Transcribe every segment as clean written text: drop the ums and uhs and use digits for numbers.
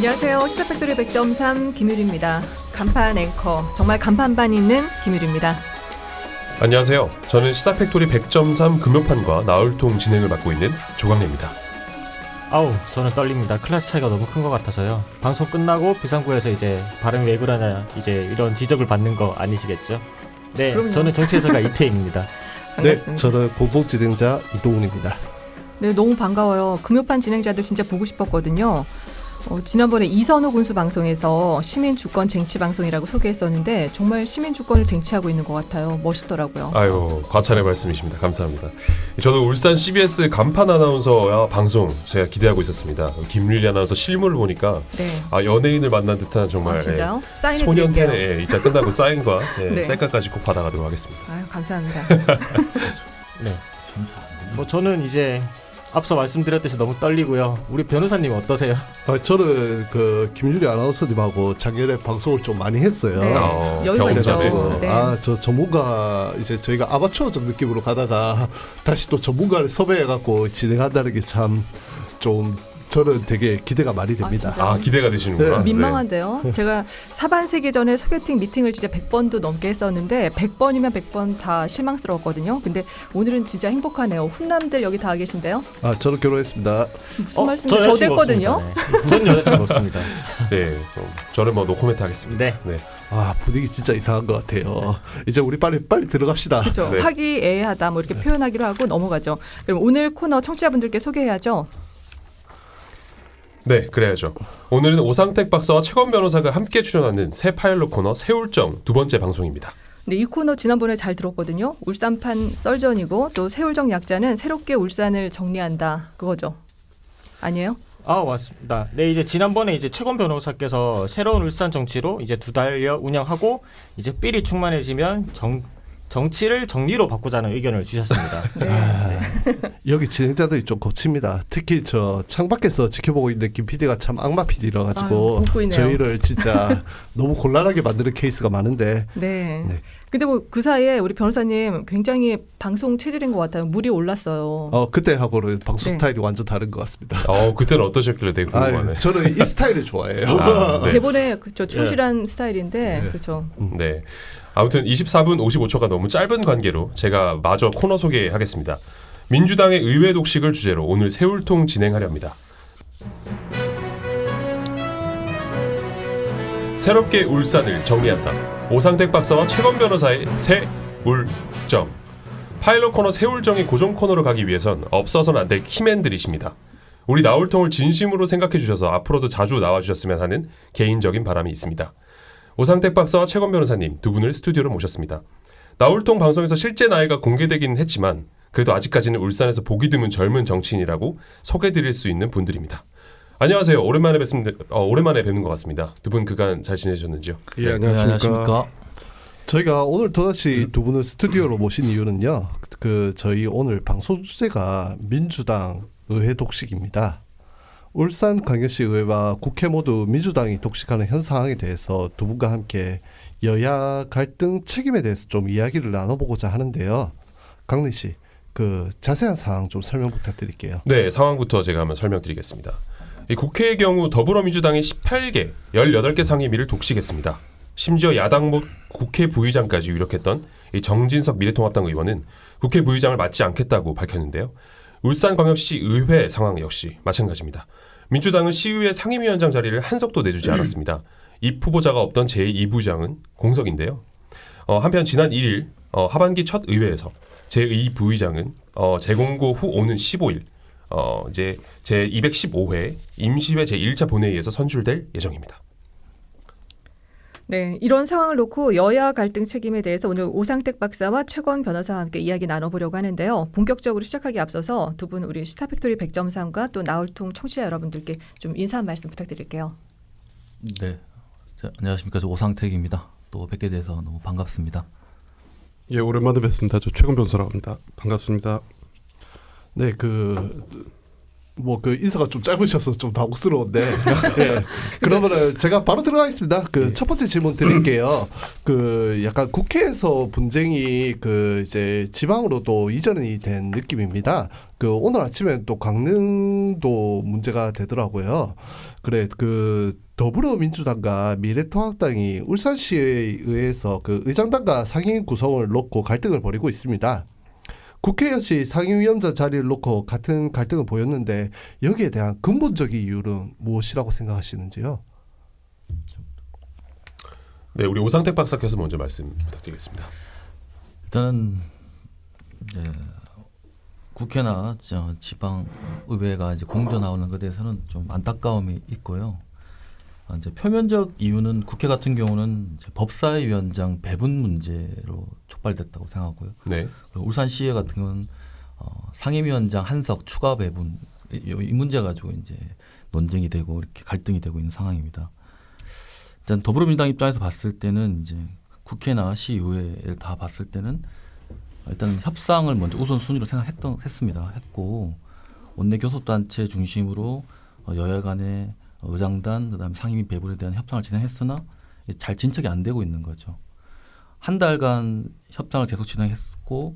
안녕하세요. 시사팩토리 100.3 김유리입니다. 간판 앵커, 정말 간판반 있는 김유리입니다. 안녕하세요. 저는 시사팩토리 100.3 금요판과 나흘통 진행을 맡고 있는 조광래입니다. 저는 떨립니다. 클래스 차이가 너무 큰 것 같아서요. 방송 끝나고 비상구에서 이제 발음이 왜 그러냐 이제 이런 지적을 받는 거 아니시겠죠? 네, 그럼요. 저는 정치해설가 이태임입니다. 반갑습니다. 네, 저는 공동진행자 이동훈입니다. 네, 너무 반가워요. 금요판 진행자들 진짜 보고 싶었거든요. 지난번에 이선호 군수 방송에서 시민주권 쟁취방송이라고 소개했었는데 정말 시민주권을 쟁취하고 있는 것 같아요. 멋있더라고요. 아유, 과찬의 말씀이십니다. 감사합니다. 저도 울산 CBS 간판 아나운서와 방송 제가 기대하고 있었습니다. 김유리 아나운서 실물을 보니까 네. 연예인을 만난 듯한 정말 진짜요? 사인해 소년 드릴게요. 팬의 이따 끝나고 사인과 네. 셀카까지 꼭 받아가도록 하겠습니다. 아유, 감사합니다. 네, 저는 이제 앞서 말씀드렸듯이 너무 떨리고요. 우리 변호사님 어떠세요? 저는 그 김유리 아나운서님하고 작년에 방송을 좀 많이 했어요. 네. 여유가 있죠. 그래가지고 네. 저 전문가 이제 저희가 아마추어적 느낌으로 가다가 다시 또 전문가를 섭외해갖고 진행한다는 게 참 좀 저는 되게 기대가 많이 됩니다. 진짜요? 기대가 되시는구나. 네. 민망한데요. 제가 사반 세기 전에 소개팅 미팅을 진짜 100번도 넘게 했었는데 100번이면 100번 다 실망스러웠거든요. 근데 오늘은 진짜 행복하네요. 훈남들 여기 다 계신데요. 저는 결혼했습니다. 무슨 말씀이세요? 저 됐거든요. 네. 전 여자친구 없습니다. 네, 저는 노코멘트 하겠습니다. 네. 분위기 진짜 이상한 것 같아요. 이제 우리 빨리 들어갑시다. 그렇죠. 네. 화기애애하다 뭐 이렇게 표현하기로 하고 넘어가죠. 그럼 오늘 코너 청취자분들께 소개해야죠. 네, 그래야죠. 오늘은 오상택 박사와 최건 변호사가 함께 출연하는 새 파일럿 코너 세울정 두 번째 방송입니다. 네, 이 코너 지난번에 잘 들었거든요. 울산판 썰전이고 또 세울정 약자는 새롭게 울산을 정리한다 그거죠. 아니에요? 맞습니다. 네, 이제 지난번에 이제 최건 변호사께서 새로운 울산 정치로 이제 2달여 운영하고 이제 삘이 충만해지면 정치를 정리로 바꾸자는 의견을 주셨습니다. 여기 진행자들이 좀 거칩니다. 특히 저 창밖에서 지켜보고 있는 김 PD가 참 악마 PD라 가지고 웃고 있네요. 저희를 진짜 너무 곤란하게 만드는 케이스가 많은데. 네. 네. 근데 뭐 그 사이에 우리 변호사님 굉장히 방송 체질인 것 같아요. 물이 올랐어요. 그때하고는 방송 네. 스타일이 완전 다른 것 같습니다. 그때는 어떠셨길래 되게 궁금하네. 저는 이 스타일을 좋아해요. 네. 대본에 그쵸 충실한 스타일인데 그렇죠. 네. 아무튼 24분 55초가 너무 짧은 관계로 제가 마저 코너 소개하겠습니다. 민주당의 의회 독식을 주제로 오늘 세울통 진행하려 합니다. 새롭게 울산을 정리한다. 오상택 박사와 최건 변호사의 세울정. 파일럿 코너 세울정이 고정 코너로 가기 위해선 없어서는 안 될 키맨들이십니다. 우리 나울통을 진심으로 생각해 주셔서 앞으로도 자주 나와주셨으면 하는 개인적인 바람이 있습니다. 오상택 박사와 최건 변호사님 두 분을 스튜디오로 모셨습니다. 나울통 방송에서 실제 나이가 공개되기는 했지만 그래도 아직까지는 울산에서 보기 드문 젊은 정치인이라고 소개드릴 수 있는 분들입니다. 안녕하세요. 오랜만에 뵙는 것 같습니다. 두 분 그간 잘 지내셨는지요? 예, 안녕하십니까. 저희가 오늘 또다시 두 분을 스튜디오로 모신 이유는요. 저희 오늘 방송 주제가 민주당 의회 독식입니다. 울산광역시 의회와 국회 모두 민주당이 독식하는 현 상황에 대해서 두 분과 함께 여야 갈등 책임에 대해서 좀 이야기를 나눠보고자 하는데요. 강래 씨, 자세한 상황 좀 설명 부탁드릴게요. 네, 상황부터 제가 한번 설명드리겠습니다. 이 국회의 경우 더불어민주당이 18개, 18개 상임위를 독식했습니다. 심지어 야당 못 국회 부의장까지 유력했던 이 정진석 미래통합당 의원은 국회 부의장을 맡지 않겠다고 밝혔는데요. 울산광역시 의회 상황 역시 마찬가지입니다. 민주당은 시의회 상임위원장 자리를 한석도 내주지 않았습니다. 입 후보자가 없던 제2부의장은 공석인데요. 한편 지난 1일 하반기 첫 의회에서 제2부의장은 재공고 후 오는 15일 이제 제215회 임시회 제1차 본회의에서 선출될 예정입니다. 네, 이런 상황을 놓고 여야 갈등 책임에 대해서 오늘 오상택 박사와 최건 변호사와 함께 이야기 나눠보려고 하는데요. 본격적으로 시작하기 앞서서 두 분 우리 시사팩토리 100.3과 또 나울통 청취자 여러분들께 좀 인사 한 말씀 부탁드릴게요. 네, 안녕하십니까. 저 오상택입니다. 또 뵙게 돼서 너무 반갑습니다. 예, 오랜만에 뵙습니다. 저 최건 변호사라고 합니다. 반갑습니다. 네, 뭐 그 인사가 좀 짧으셔서 좀 당혹스러운데 예. 그러면은 제가 바로 들어가겠습니다. 그 첫 번째 질문 드릴게요. 그 약간 국회에서 분쟁이 그 이제 지방으로도 이전이 된 느낌입니다. 그 오늘 아침에 또 강릉도 문제가 되더라고요. 그래 그 더불어민주당과 미래통합당이 울산시에 의해서 그 의장단과 상임 구성을 놓고 갈등을 벌이고 있습니다. 국회의원실 상임위원장 자리를 놓고 같은 갈등을 보였는데 여기에 대한 근본적인 이유는 무엇이라고 생각하시는지요? 네, 우리 오상택 박사께서 먼저 말씀 부탁드리겠습니다. 일단은 이제 국회나 지방 의회가 이제 공조 나오는 것에 대해서는 좀 안타까움이 있고요. 이제 표면적 이유는 국회 같은 경우는 이제 법사위원장 배분 문제로 촉발됐다고 생각하고요. 네. 그리고 울산시의회 같은 경우는 상임위원장 한석 추가 배분 이 문제 가지고 이제 논쟁이 되고 이렇게 갈등이 되고 있는 상황입니다. 일단 더불어민주당 입장에서 봤을 때는 이제 국회나 시의회를 다 봤을 때는 일단 협상을 먼저 우선순위로 했고 원내 교섭단체 중심으로 여야 간의 의장단 그다음에 상임위 배분에 대한 협상을 진행했으나 잘 진척이 안 되고 있는 거죠. 한 달간 협상을 계속 진행했고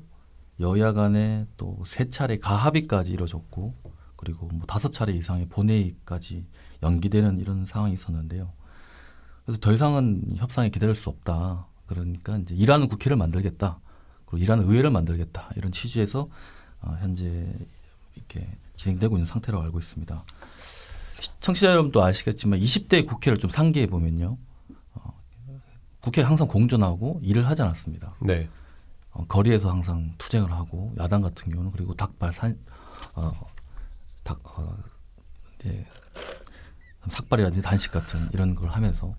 여야 간에 또 3차례 가합의까지 이뤄졌고 그리고 뭐 5차례 이상의 본회의까지 연기되는 이런 상황이 있었는데요. 그래서 더 이상은 협상에 기다릴 수 없다. 그러니까 이제 일하는 국회를 만들겠다. 그리고 일하는 의회를 만들겠다. 이런 취지에서 현재 이렇게 진행되고 있는 상태로 알고 있습니다. 청취자 여러분도 아시겠지만 20대 국회를 좀 상기해 보면요. 국회 항상 공존하고 일을 하지 않았습니다. 네. 거리에서 항상 투쟁을 하고 야당 같은 경우는 그리고 삭발이라든지 단식 같은 이런 걸 하면서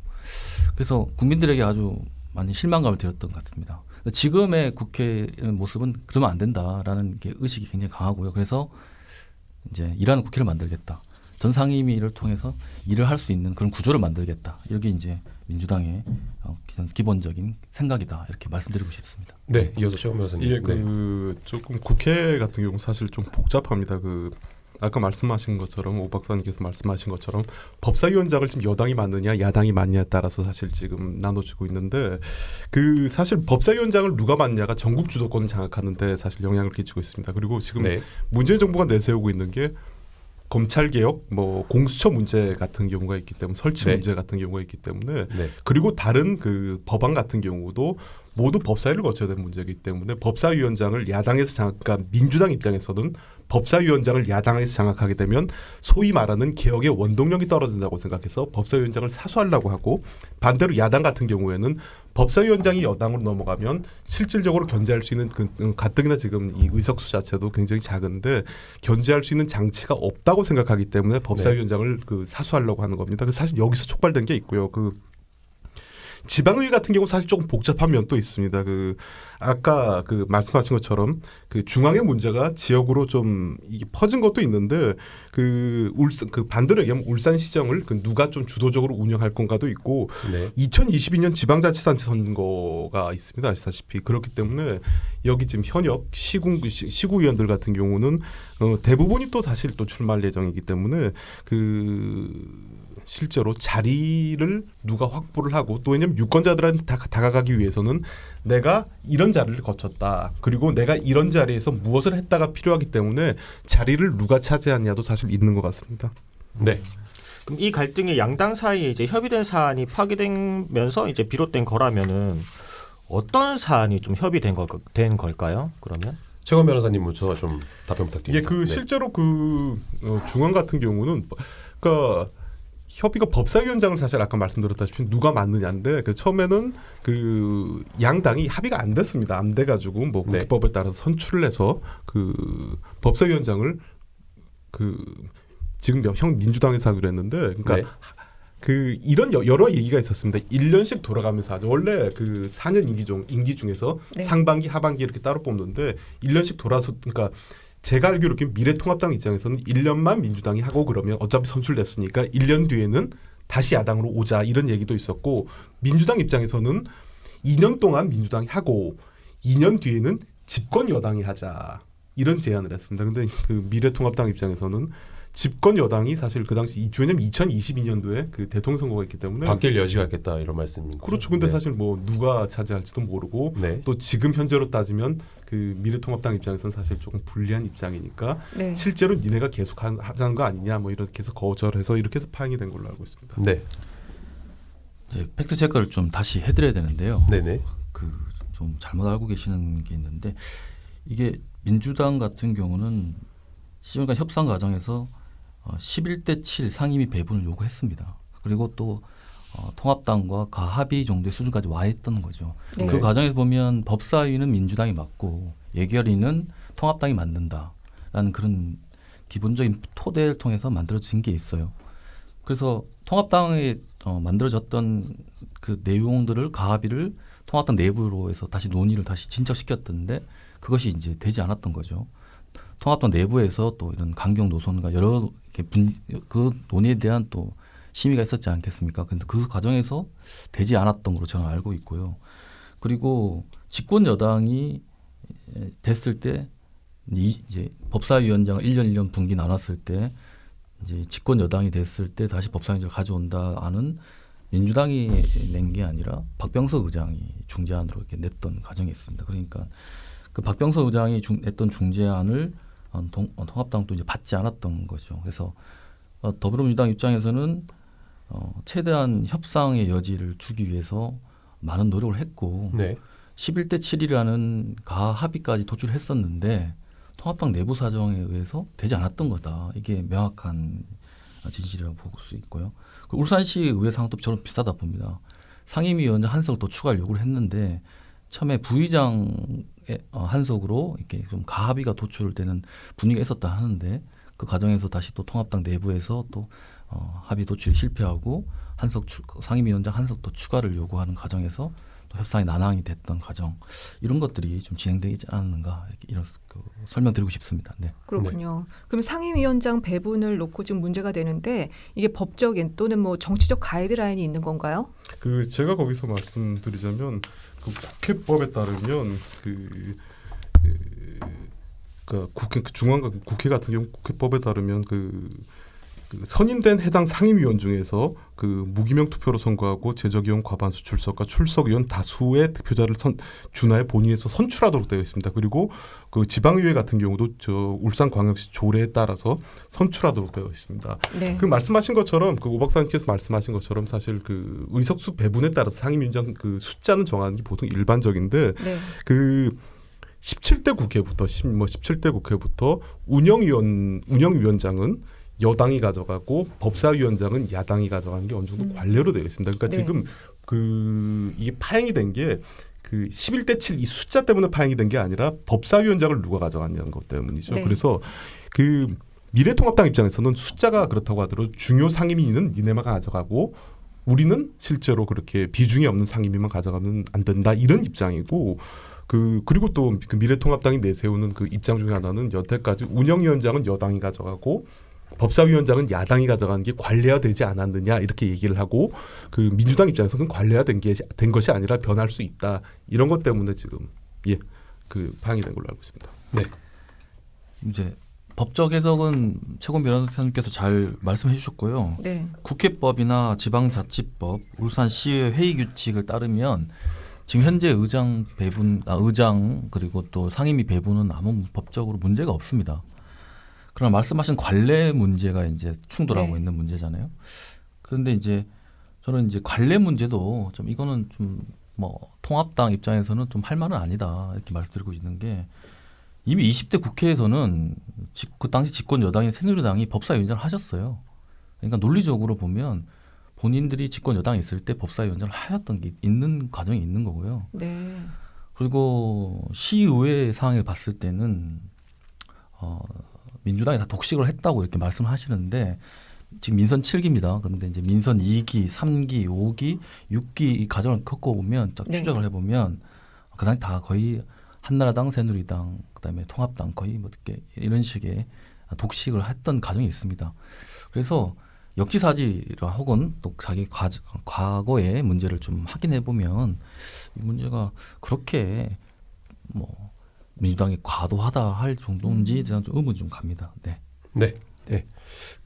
그래서 국민들에게 아주 많이 실망감을 드렸던 것 같습니다. 지금의 국회의 모습은 그러면 안 된다라는 게 의식이 굉장히 강하고요. 그래서 이제 일하는 국회를 만들겠다. 전 상임위를 통해서 일을 할 수 있는 그런 구조를 만들겠다. 이게 이제 민주당의 기본적인 생각이다. 이렇게 말씀드리고 싶습니다. 네, 이어서 최원 변호사님. 예, 조금 국회 같은 경우 사실 좀 복잡합니다. 아까 말씀하신 것처럼 오 박사님께서 말씀하신 것처럼 법사위원장을 지금 여당이 맡느냐 야당이 맡느냐에 따라서 사실 지금 나눠지고 있는데 사실 법사위원장을 누가 맡냐가 전국 주도권을 장악하는데 사실 영향을 끼치고 있습니다. 그리고 지금 문재인 정부가 내세우고 있는 게 검찰 개혁, 뭐 공수처 문제 같은 경우가 있기 때문에 설치 문제 같은 경우가 있기 때문에 그리고 다른 그 법안 같은 경우도 모두 법사위를 거쳐야 되는 문제이기 때문에 법사위원장을 야당에서 장악한 민주당 입장에서는 법사위원장을 야당에서 장악하게 되면 소위 말하는 개혁의 원동력이 떨어진다고 생각해서 법사위원장을 사수하려고 하고 반대로 야당 같은 경우에는 법사위원장이 여당으로 넘어가면 실질적으로 견제할 수 있는 가뜩이나 지금 이 의석수 자체도 굉장히 작은데 견제할 수 있는 장치가 없다고 생각하기 때문에 법사위원장을 사수하려고 하는 겁니다. 사실 여기서 촉발된 게 있고요. 지방의회 같은 경우 사실 조금 복잡한 면도 있습니다. 아까 말씀하신 것처럼 중앙의 문제가 지역으로 좀 이게 퍼진 것도 있는데 반대로 얘기하면 울산시정을 누가 좀 주도적으로 운영할 건가도 있고 2022년 지방자치단체 선거가 있습니다. 아시다시피 그렇기 때문에 여기 지금 현역 시구위원들 같은 경우는 대부분이 또 사실 또 출마할 예정이기 때문에 실제로 자리를 누가 확보를 하고 또 왜냐하면 유권자들한테 다가가기 위해서는 내가 이런 자리를 거쳤다. 그리고 내가 이런 자리에서 무엇을 했다가 필요하기 때문에 자리를 누가 차지하냐도 사실 있는 것 같습니다. 네. 그럼 이 갈등이 양당 사이에 이제 협의된 사안이 파기되면서 이제 비롯된 거라면은 어떤 사안이 좀 협의된 걸까요? 그러면? 최원 변호사님 먼저 좀 답변 부탁드립니다. 실제로 중앙 같은 경우는 협의가 법사위원장을 사실 아까 말씀드렸다시피 누가 맡느냐인데 처음에는 양당이 합의가 안 됐습니다. 안 돼가지고 뭐 국회법에 따라서 선출을 해서 법사위원장을 지금 형 민주당에서 하기로 했는데 그러니까 이런 여러 얘기가 있었습니다. 1년씩 돌아가면서 하죠. 원래 4년 임기 중에서 상반기, 하반기 이렇게 따로 뽑는데 1년씩 돌아서 그러니까. 제가 알기로 미래통합당 입장에서는 1년만 민주당이 하고 그러면 어차피 선출됐으니까 1년 뒤에는 다시 야당으로 오자 이런 얘기도 있었고 민주당 입장에서는 2년 동안 민주당이 하고 2년 뒤에는 집권 여당이 하자 이런 제안을 했습니다. 근데 그 미래통합당 입장에서는 집권 여당이 사실 그 당시 왜냐면 2022년도에 그 대통령 선거가 있기 때문에 바뀔 여지가 있겠다 이런 말씀입니다. 그렇죠. 근데 네. 사실 뭐 누가 차지할지도 모르고 네. 또 지금 현재로 따지면 그 미래통합당 입장에서는 사실 조금 불리한 입장이니까 네. 실제로 니네가 계속 하자는 거 아니냐 뭐 이렇게 해서 거절해서 이렇게 해서 파행이 된 걸로 알고 있습니다. 네. 이제 팩트 체크를 좀 다시 해드려야 되는데요. 네네. 그 좀 잘못 알고 계시는 게 있는데 이게 민주당 같은 경우는 시정간 협상 과정에서 11대 7 상임위 배분을 요구했습니다. 그리고 또 통합당과 가합의 정도의 수준까지 와 있던 거죠. 네. 그 과정에서 보면 법사위는 민주당이 맡고 예결위는 통합당이 맡는다라는 그런 기본적인 토대를 통해서 만들어진 게 있어요. 그래서 통합당에 만들어졌던 그 내용들을 가합의를 통합당 내부로 해서 다시 논의를 다시 진척시켰던데 그것이 이제 되지 않았던 거죠. 통합당 내부에서 또 이런 강경 노선과 여러 그 논의에 대한 또 심의가 있었지 않겠습니까? 근데 그 과정에서 되지 않았던 걸로 저는 알고 있고요. 그리고 집권 여당이 됐을 때 이제 법사위원장을 1년 분기 나눴을 때 이제 집권 여당이 됐을 때 다시 법사위원장을 가져온다는 민주당이 낸 게 아니라 박병석 의장이 중재안으로 이렇게 냈던 과정이 있습니다. 그러니까 그 박병석 의장이 냈던 중재안을 통합당도 이제 받지 않았던 거죠. 그래서 더불어민주당 입장에서는 최대한 협상의 여지를 주기 위해서 많은 노력을 했고 네. 11대 7이라는 가합의까지 도출했었는데 통합당 내부 사정에 의해서 되지 않았던 거다. 이게 명확한 진실이라고 볼 수 있고요. 그 울산시 의회 상황도 저는 비슷하다 봅니다. 상임위원장 한석을 더 추가를 요구를 했는데 처음에 부의장의 한석으로 이렇게 좀 가합의가 도출되는 분위기가 있었다 하는데 그 과정에서 다시 또 통합당 내부에서 또 합의 도출이 실패하고 상임위원장 한석도 추가를 요구하는 과정에서 또 협상이 난항이 됐던 과정 이런 것들이 좀 진행되지 않았는가 이런 설명드리고 싶습니다. 네. 그렇군요. 그럼 상임위원장 배분을 놓고 지금 문제가 되는데 이게 법적인 또는 뭐 정치적 가이드라인이 있는 건가요? 그 제가 거기서 말씀드리자면 그 국회법에 따르면 그 국회 중앙과 국회 같은 경우 국회법에 따르면 그 선임된 해당 상임위원 중에서 그 무기명 투표로 선거하고 제적의원 과반수 출석과 출석의원 다수의 득표자를 준하에 본의에서 선출하도록 되어 있습니다. 그리고 그 지방의회 같은 경우도 저 울산광역시 조례에 따라서 선출하도록 되어 있습니다. 네. 그 말씀하신 것처럼 그 오 박사님께서 말씀하신 것처럼 사실 그 의석수 배분에 따라서 상임위원장 그 숫자는 정하는 게 보통 일반적인데 네. 그 17대 국회부터 17대 국회부터 운영위원장은 여당이 가져가고 법사위원장은 야당이 가져가는 게 어느 정도 관례로 되어 있습니다. 그러니까 네. 지금 그 이게 파행이 된 게 그 11대 7 이 숫자 때문에 파행이 된 게 아니라 법사위원장을 누가 가져갔냐는 것 때문이죠. 네. 그래서 그 미래통합당 입장에서는 숫자가 그렇다고 하더라도 중요 상임위는 니네만 가져가고 우리는 실제로 그렇게 비중이 없는 상임위만 가져가면 안 된다 이런 입장이고 그리고 또 그 미래통합당이 내세우는 그 입장 중에 하나는 여태까지 운영위원장은 여당이 가져가고 법사위원장은 야당이 가져가는 게 관례화되지 않았느냐 이렇게 얘기를 하고 그 민주당 입장에서는 관례화된 것이 아니라 변할 수 있다 이런 것 때문에 지금 그 파행이 된 걸로 알고 있습니다. 네. 이제 법적 해석은 최고원 변호사님께서 잘 말씀해 주셨고요. 네. 국회법이나 지방자치법, 울산시의 회의 규칙을 따르면 지금 현재 의장 그리고 또 상임위 배분은 아무 법적으로 문제가 없습니다. 그러나 말씀하신 관례 문제가 이제 충돌하고 네. 있는 문제잖아요. 그런데 이제 저는 이제 관례 문제도 좀 이거는 좀 뭐 통합당 입장에서는 좀 할 말은 아니다 이렇게 말씀드리고 있는 게 이미 20대 국회에서는 그 당시 집권 여당인 새누리당이 법사위원장을 하셨어요. 그러니까 논리적으로 보면 본인들이 집권 여당에 있을 때 법사위원장을 하였던 게 있는 과정이 있는 거고요. 네. 그리고 시의회 상황을 봤을 때는 민주당이 다 독식을 했다고 이렇게 말씀하시는데 지금 민선 7기입니다. 그런데 이제 민선 2기, 3기, 5기, 6기 이 과정을 겪어보면 딱 네. 추적을 해보면 그 당시 다 거의 한나라당, 새누리당, 그다음에 통합당 거의 뭐 이렇게 이런 식의 독식을 했던 과정이 있습니다. 그래서 역지사지라 혹은 또 자기 과거의 문제를 좀 확인해 보면 이 문제가 그렇게 뭐 민주당이 과도하다 할 정도인지에 대한 좀 의문이 좀 갑니다. 네. 네.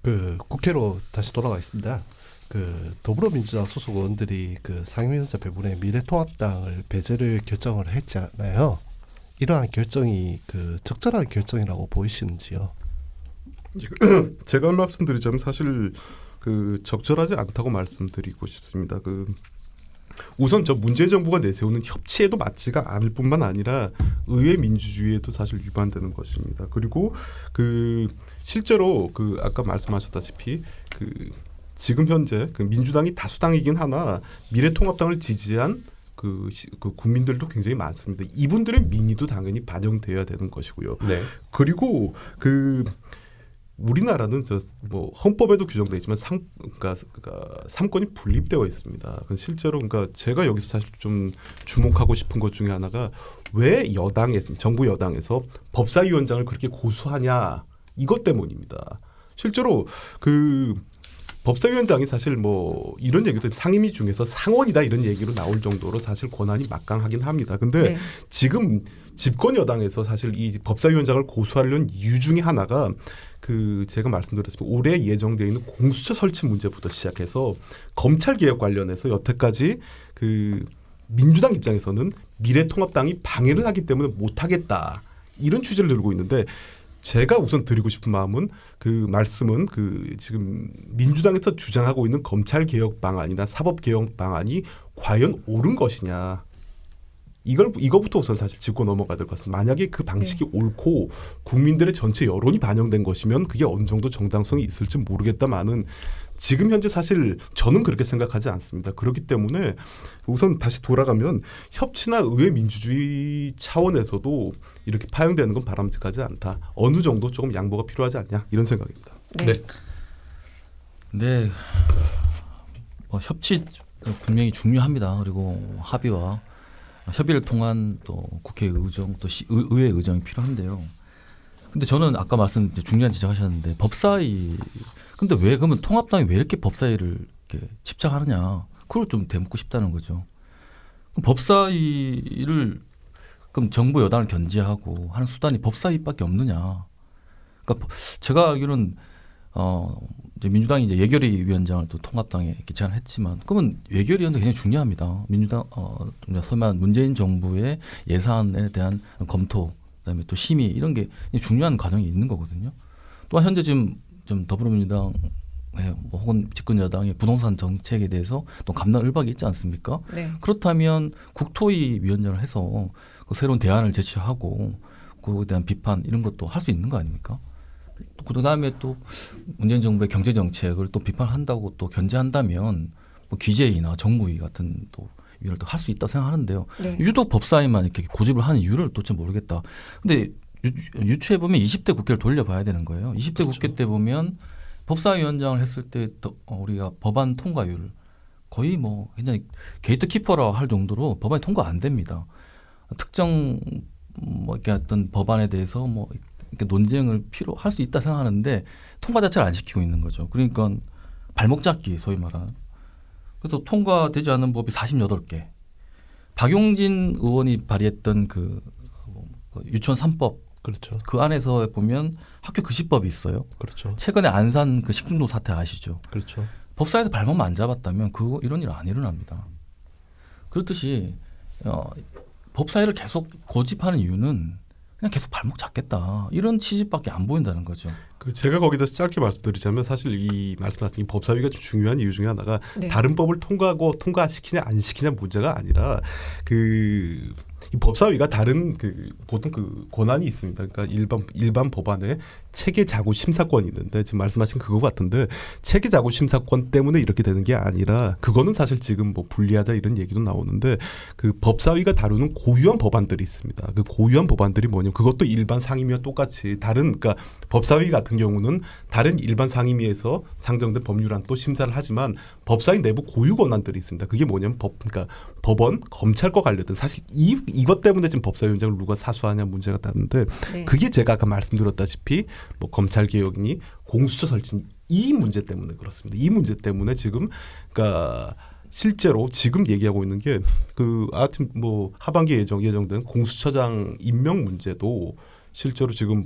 그 국회로 다시 돌아가겠습니다. 그 더불어민주당 소속 의원들이 그 상임위원장 배분에 미래통합당을 배제를 결정을 했잖아요. 이러한 결정이 그 적절한 결정이라고 보이시는지요? 제가 말씀드리자면 사실 그 적절하지 않다고 말씀드리고 싶습니다. 그 우선 저 문재인 정부가 내세우는 협치에도 맞지가 않을 뿐만 아니라 의회 민주주의에도 사실 위반되는 것입니다. 그리고 그 실제로 그 아까 말씀하셨다시피 그 지금 현재 그 민주당이 다수당이긴 하나 미래통합당을 지지한 그 국민들도 굉장히 많습니다. 이분들의 민의도 당연히 반영돼야 되는 것이고요. 네. 그리고 그 우리나라는 저 뭐 헌법에도 규정되어 있지만 그러니까 삼권이 분립되어 있습니다. 실제로 그러니까 제가 여기서 사실 좀 주목하고 싶은 것 중에 하나가 왜 정부 여당에서 법사위원장을 그렇게 고수하냐 이것 때문입니다. 실제로 그 법사위원장이 사실 뭐 이런 얘기도 상임위 중에서 상원이다 이런 얘기로 나올 정도로 사실 권한이 막강하긴 합니다. 근데 네. 지금 집권 여당에서 사실 이 법사위원장을 고수하려는 이유 중에 하나가 그 제가 말씀드렸지만 올해 예정되어 있는 공수처 설치 문제부터 시작해서 검찰 개혁 관련해서 여태까지 그 민주당 입장에서는 미래통합당이 방해를 하기 때문에 못하겠다 이런 취지를 들고 있는데 제가 우선 드리고 싶은 마음은 그 말씀은 그 지금 민주당에서 주장하고 있는 검찰 개혁 방안이나 사법 개혁 방안이 과연 옳은 것이냐. 이거부터 우선 사실 짚고 넘어가야 될 것 같습니다. 만약에 그 방식이 옳고 국민들의 전체 여론이 반영된 것이면 그게 어느 정도 정당성이 있을지 모르겠다마는 지금 현재 사실 저는 그렇게 생각하지 않습니다. 그렇기 때문에 우선 다시 돌아가면 협치나 의회 민주주의 차원에서도 이렇게 파행되는 건 바람직하지 않다. 어느 정도 조금 양보가 필요하지 않냐 이런 생각입니다. 네. 네. 네. 뭐 협치 분명히 중요합니다. 그리고 합의와 협의를 통한 또 국회 의정 또 의회 의정이 필요한데요. 근데 저는 아까 중요한 지적하셨는데 법사위 근데 왜 그러면 통합당이 왜 이렇게 법사위를 이렇게 집착하느냐 그걸 좀 되묻고 싶다는 거죠. 그럼 법사위를 그럼 정부 여당을 견제하고 하는 수단이 법사위밖에 없느냐? 그러니까 제가 알기로는 이제 민주당이 이제 예결위 위원장을 또 통합당에 이렇게 제안을 했지만 그러면 예결위원도 굉장히 중요합니다. 민주당 소위 말하는 문재인 정부의 예산에 대한 검토 그다음에 또 심의 이런 게 중요한 과정이 있는 거거든요. 또한 현재 지금 좀 더불어민주당 뭐 혹은 집권 여당의 부동산 정책에 대해서 또 감론을박이 있지 않습니까? 네. 그렇다면 국토위 위원장을 해서 그 새로운 대안을 제시하고 그에 대한 비판 이런 것도 할 수 있는 거 아닙니까? 또 그다음에 또 문재인 정부의 경제 정책을 또 비판한다고 또 견제한다면 뭐 기재위나 정무위 같은 또 위를 또 할 수 있다 생각하는데요. 네. 유독 법사위만 이렇게 고집을 하는 이유를 도대체 모르겠다. 근데 유추해 보면 20대 국회를 돌려봐야 되는 거예요. 20대 그렇죠. 국회 때 보면 법사위원장을 했을 때 우리가 법안 통과율 거의 뭐 굉장히 게이트 키퍼라 할 정도로 법안이 통과 안 됩니다. 특정 뭐 이렇게 어떤 법안에 대해서 뭐 이렇게 논쟁을 필요할 수 있다 생각하는데 통과 자체를 안 시키고 있는 거죠. 그러니까 발목 잡기 소위 말하는. 그래서 통과되지 않은 법이 48개. 박용진 의원이 발의했던 그 유치원 3법 그렇죠. 그 안에서 보면 학교 급식법이 있어요. 그렇죠. 최근에 안산 그 식중독 사태 아시죠? 그렇죠. 법사위에서 발목만 안 잡았다면 이런 일 안 일어납니다. 그렇듯이 법사위를 계속 고집하는 이유는 그냥 계속 발목 잡겠다 이런 취지밖에 안 보인다는 거죠. 그 제가 거기다 짧게 말씀드리자면 사실 이 말씀하신 이 법사위가 좀 중요한 이유 중에 하나가 네. 다른 법을 통과시키냐 안 시키냐 문제가 아니라 이 법사위가 다른 보통 권한이 있습니다. 그러니까 일반 법안에 체계 자구 심사권이 있는데 지금 말씀하신 그거 같은데 체계 자구 심사권 때문에 이렇게 되는 게 아니라 그거는 사실 지금 뭐 불리하다 이런 얘기도 나오는데 그 법사위가 다루는 고유한 법안들이 있습니다. 그 고유한 법안들이 뭐냐면 그것도 일반 상임위와 똑같이 그러니까 법사위 같은 경우는 다른 일반 상임위에서 상정된 법률안 또 심사를 하지만 법사위 내부 고유 권한들이 있습니다. 그게 뭐냐면 그러니까 법원, 검찰과 관련된 사실 이것 때문에 지금 법사위원장을 누가 사수하냐 문제가 나는데 네. 그게 제가 아까 말씀드렸다시피 뭐 검찰 개혁이니 공수처 설치 이 문제 때문에 그렇습니다. 이 문제 때문에 지금 그러니까 실제로 지금 얘기하고 있는 게 그 하여튼 뭐 하반기 예정된 공수처장 임명 문제도 실제로 지금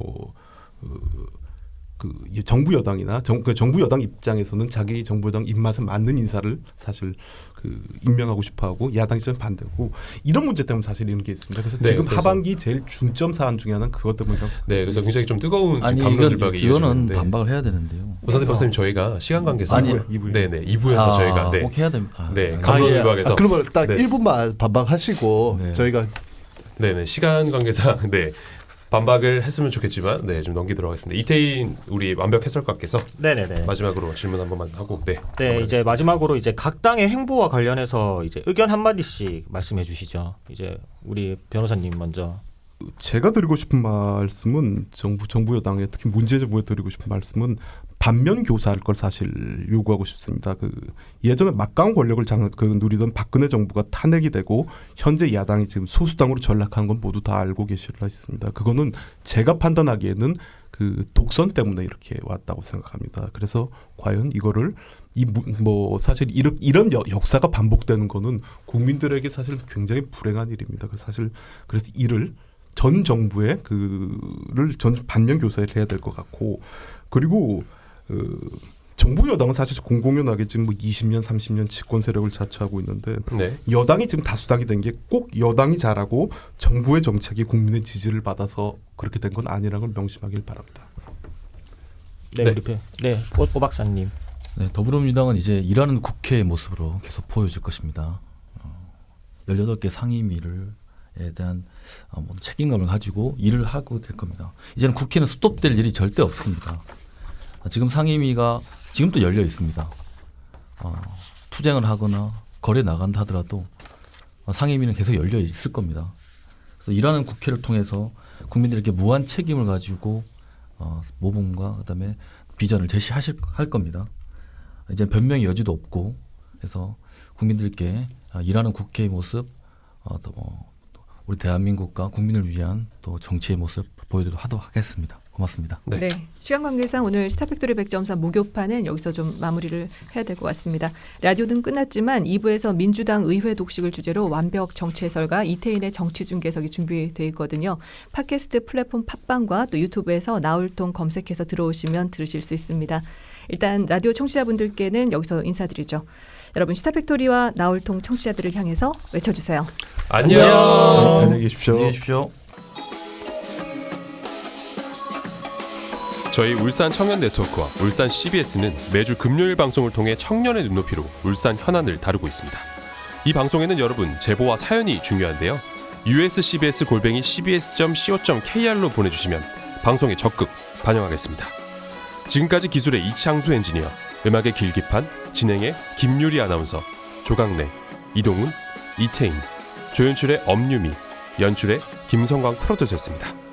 그 정부 여당이나 정부 여당 입장에서는 자기 정부 여당 입맛에 맞는 인사를 사실 그 임명하고 싶어하고 야당 입장은 반대고 이런 문제 때문에 사실 이런 게 있습니다. 그래서 네, 지금 그래서. 하반기 제일 중점 사안 중에 하나는 그것 때문에 네, 그래서 굉장히 좀 뜨거운 아니 감론을박이 이거는 이어지는데 반박을 해야 되는데요. 오산대 박사님 저희가 시간 관계상 아니, 2부에서 저희가 꼭 해야 됩니다. 네, 감론을박에서 그러면 딱 네. 1분만 반박하시고 네. 저희가 네네 시간 관계상 네 반박을 했으면 좋겠지만 좀 넘기도록 하겠습니다. 이태인 우리 완벽 해설가께서 네네네. 마지막으로 질문 한 번만 하고 네, 마무리하겠습니다. 이제 마지막으로 이제 각 당의 행보와 관련해서 이제 의견 한 마디씩 말씀해 주시죠. 이제 우리 변호사님 먼저. 제가 드리고 싶은 말씀은 정부 여당에 특히 문재인 정부에 드리고 싶은 말씀은 반면 교사할 걸 사실 요구하고 싶습니다. 그 예전에 막강한 권력을 누리던 박근혜 정부가 탄핵이 되고 현재 야당이 지금 소수당으로 전락한 건 모두 다 알고 계시리라 했습니다. 그거는 제가 판단하기에는 그 독선 때문에 이렇게 왔다고 생각합니다. 그래서 과연 이거를 사실 이런 역사가 반복되는 거는 국민들에게 사실 굉장히 불행한 일입니다. 그래서 이를 전 정부의 그를 전 반면 교사를 해야 될 것 같고 그리고 정부 여당은 사실 공공연하게 지금 20년, 30년 집권 세력을 자처하고 있는데 네. 여당이 지금 다수당이 된 게 꼭 여당이 잘하고 정부의 정책이 국민의 지지를 받아서 그렇게 된 건 아니라는 걸 명심하길 바랍니다. 네, 네. 우리 오 박사님. 네, 더불어민주당은 이제 일하는 국회의 모습으로 계속 보여줄 것입니다. 18개 상임위에 대한 책임감을 가지고 일을 하고 될 겁니다. 이제는 국회는 스톱될 일이 절대 없습니다. 지금 상임위가 지금도 열려 있습니다. 투쟁을 하거나 거래 나간다 하더라도 상임위는 계속 열려 있을 겁니다. 그래서 일하는 국회를 통해서 국민들에게 무한 책임을 가지고 모범과 그다음에 비전을 제시할 겁니다. 이제 변명의 여지도 없고 그래서 국민들께 일하는 국회의 모습 또 우리 대한민국과 국민을 위한 또 정치의 모습 보여드리도록 하겠습니다. 고맙습니다. 네. 네. 시간 관계상 오늘 스타팩토리 100.3 목요판은 여기서 좀 마무리를 해야 될 것 같습니다. 라디오는 끝났지만 2부에서 민주당 의회 독식을 주제로 완벽 정치 해설가 이태인의 정치 중계석이 준비되어 있거든요. 팟캐스트 플랫폼 팟빵과 또 유튜브에서 나울통 검색해서 들어오시면 들으실 수 있습니다. 일단 라디오 청취자분들께는 여기서 인사드리죠. 여러분 스타팩토리와 나울통 청취자들을 향해서 외쳐주세요. 안녕. 안녕히 계십시오. 안녕히 계십시오. 저희 울산 청년 네트워크와 울산 CBS는 매주 금요일 방송을 통해 청년의 눈높이로 울산 현안을 다루고 있습니다. 이 방송에는 여러분 제보와 사연이 중요한데요. uscbs@cbs.co.kr로 보내주시면 방송에 적극 반영하겠습니다. 지금까지 기술의 이창수 엔지니어, 음악의 길기판, 진행의 김유리 아나운서, 조강래, 이동훈, 이태인, 조연출의 엄유미, 연출의 김성광 프로듀서였습니다.